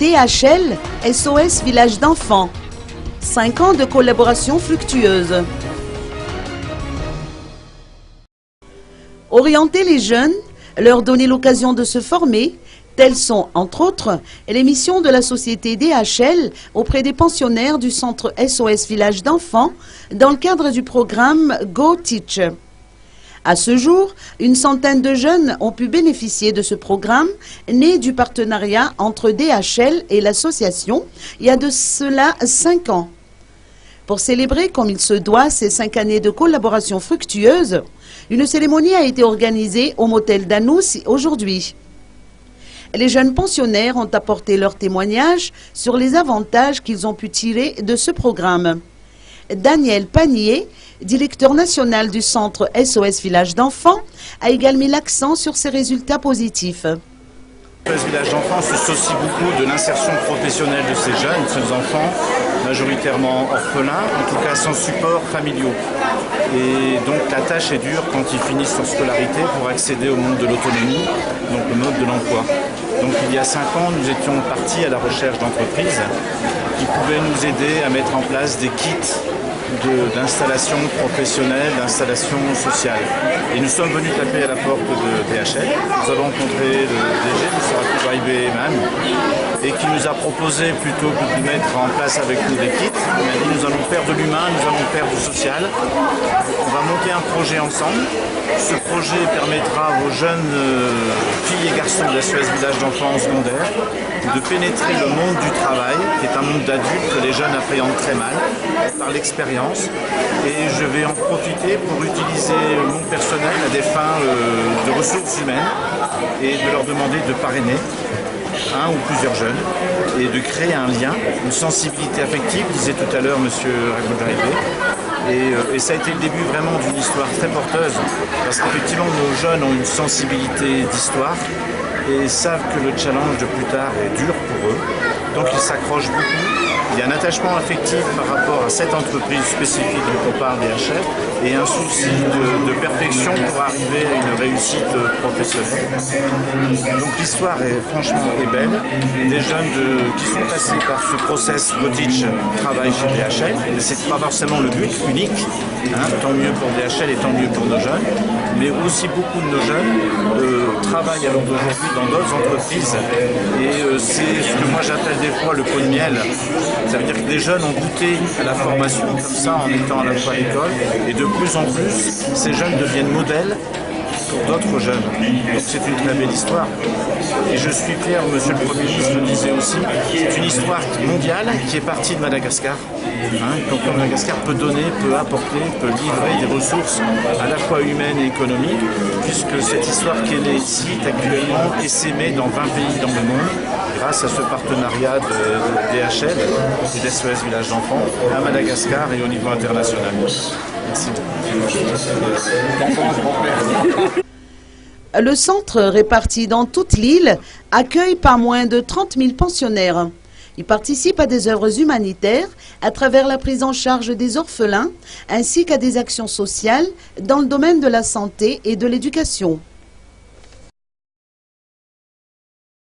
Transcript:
DHL, SOS Village d'enfants. 5 ans de collaboration fructueuse. Orienter les jeunes, leur donner l'occasion de se former, telles sont, entre autres, les missions de la société DHL auprès des pensionnaires du centre SOS Village d'enfants dans le cadre du programme Go Teach. À ce jour, une centaine de jeunes ont pu bénéficier de ce programme né du partenariat entre DHL et l'association il y a de cela 5 ans. Pour célébrer comme il se doit ces 5 années de collaboration fructueuse, une cérémonie a été organisée au motel d'Anous aujourd'hui. Les jeunes pensionnaires ont apporté leur témoignage sur les avantages qu'ils ont pu tirer de ce programme. Daniel Panier, directeur national du centre SOS Village d'enfants, a également mis l'accent sur ces résultats positifs. SOS Village d'enfants se soucie beaucoup de l'insertion professionnelle de ces enfants, majoritairement orphelins, en tout cas sans support familiaux. Et donc la tâche est dure quand ils finissent leur scolarité pour accéder au monde de l'autonomie, donc le mode de l'emploi. Donc il y a 5 ans, nous étions partis à la recherche d'entreprises qui pouvaient nous aider à mettre en place des kits d'installation professionnelle, d'installation sociale. Et nous sommes venus taper à la porte de DHL. Nous avons rencontré le DG, M. Arrivé même, et qui nous a proposé, plutôt que de mettre en place avec nous des kits, il a dit nous allons faire de l'humain, nous allons faire du social. On va monter un projet ensemble. Ce projet permettra aux jeunes filles et garçons de SOS Village d'enfants en secondaire de pénétrer le monde du travail, qui est un monde d'adultes que les jeunes appréhendent très mal, par l'expérience. Et je vais en profiter pour utiliser mon personnel à des fins de ressources humaines et de leur demander de parrainer un ou plusieurs jeunes et de créer un lien, une sensibilité affective, disait tout à l'heure M. Raymond. Et ça a été le début vraiment d'une histoire très porteuse, parce qu'effectivement nos jeunes ont une sensibilité d'histoire et savent que le challenge de plus tard est dur pour eux, donc ils s'accrochent beaucoup. Il y a un attachement affectif par rapport à cette entreprise spécifique dont on parle, DHL, et un souci de perfection pour arriver à une réussite professionnelle. Donc l'histoire est franchement belle. Des jeunes qui sont passés par ce process Go Teach travaillent chez DHL, mais c'est pas forcément le but unique, tant mieux pour DHL et tant mieux pour nos jeunes, mais aussi beaucoup de nos jeunes travaillent à l'heure d'aujourd'hui dans d'autres entreprises, et c'est ce que moi j'appelle des fois le pot de miel. Ça veut dire que des jeunes ont goûté à la formation comme ça en étant à la fois à l'école, et de plus en plus, ces jeunes deviennent modèles pour d'autres jeunes. Donc c'est une très belle histoire. Et je suis fier, Monsieur le Premier ministre le disait aussi, c'est une histoire mondiale qui est partie de Madagascar. Donc Madagascar peut donner, peut apporter, peut livrer des ressources à la fois humaines et économiques, puisque cette histoire qui est née ici est actuellement essaimée dans 20 pays dans le monde, grâce à ce partenariat de DHL et d'SOS Village d'enfants à Madagascar et au niveau international. Merci. Le centre, réparti dans toute l'île, accueille pas moins de 30 000 pensionnaires. Il participe à des œuvres humanitaires à travers la prise en charge des orphelins ainsi qu'à des actions sociales dans le domaine de la santé et de l'éducation.